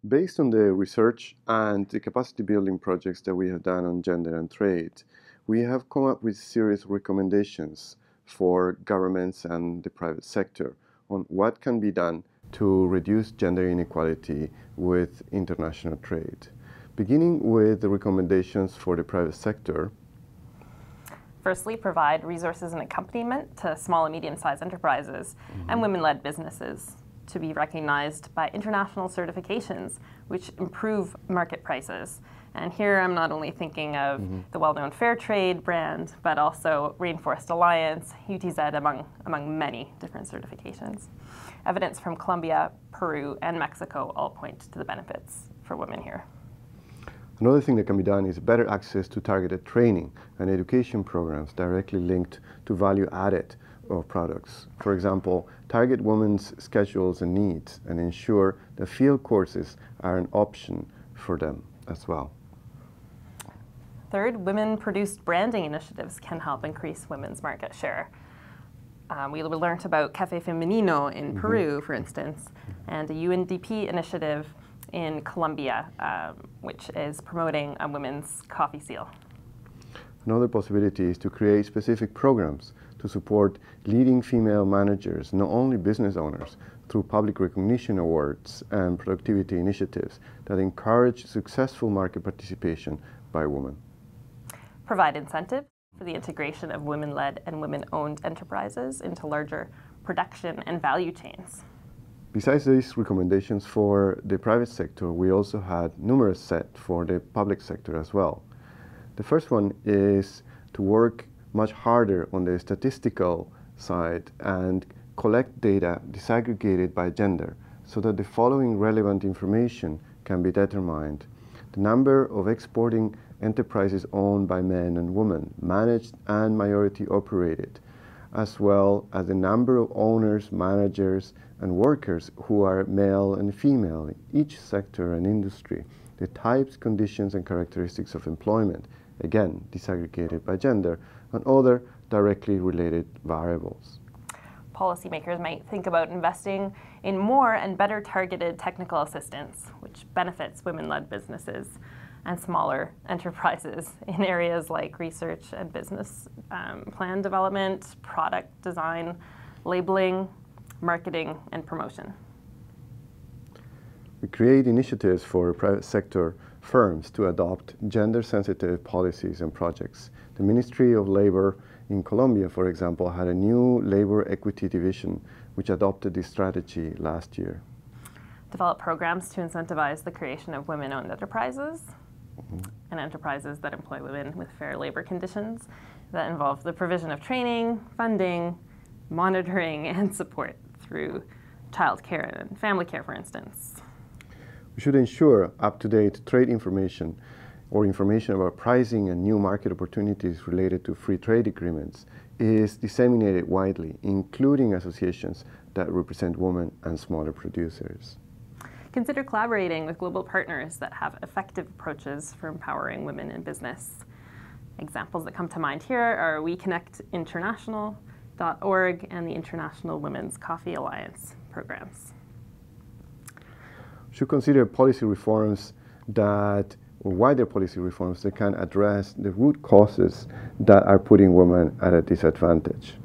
Based on the research and the capacity building projects that we have done on gender and trade, we have come up with serious recommendations for governments and the private sector on what can be done to reduce gender inequality with international trade. Beginning with the recommendations for the private sector. Firstly, provide resources and accompaniment to small and medium-sized enterprises and women-led businesses to be recognized by international certifications, which improve market prices. And here I'm not only thinking of the well-known Fair Trade brand, but also Rainforest Alliance, UTZ, among many different certifications. Evidence from Colombia, Peru, and Mexico all point to the benefits for women here. Another thing that can be done is better access to targeted training and education programs directly linked to value added of products. For example, target women's schedules and needs and ensure that field courses are an option for them as well. Third, women-produced branding initiatives can help increase women's market share. We learned about Café Femenino in Peru, for instance, and a UNDP initiative in Colombia, which is promoting a women's coffee seal. Another possibility is to create specific programs to support leading female managers, not only business owners, through public recognition awards and productivity initiatives that encourage successful market participation by women. Provide incentives for the integration of women-led and women-owned enterprises into larger production and value chains. Besides these recommendations for the private sector, we also had numerous set for the public sector as well. The first one is to work much harder on the statistical side and collect data disaggregated by gender so that the following relevant information can be determined. The number of exporting enterprises owned by men and women, managed and majority operated, as well as the number of owners, managers, and workers who are male and female in each sector and industry, the types, conditions, and characteristics of employment, again, disaggregated by gender, and other directly related variables. Policymakers might think about investing in more and better targeted technical assistance, which benefits women-led businesses and smaller enterprises in areas like research and business plan development, product design, labeling, marketing, and promotion. We create initiatives for private sector firms to adopt gender-sensitive policies and projects. The Ministry of Labor in Colombia, for example, had a new labor equity division which adopted this strategy last year. Develop programs to incentivize the creation of women-owned enterprises and enterprises that employ women with fair labor conditions that involve the provision of training, funding, monitoring, and support through child care and family care, for instance. We should ensure up-to-date trade information or information about pricing and new market opportunities related to free trade agreements is disseminated widely, including associations that represent women and smaller producers. Consider collaborating with global partners that have effective approaches for empowering women in business. Examples that come to mind here are WeConnectInternational.org and the International Women's Coffee Alliance programs. We should consider policy reforms or wider policy reforms that can address the root causes that are putting women at a disadvantage.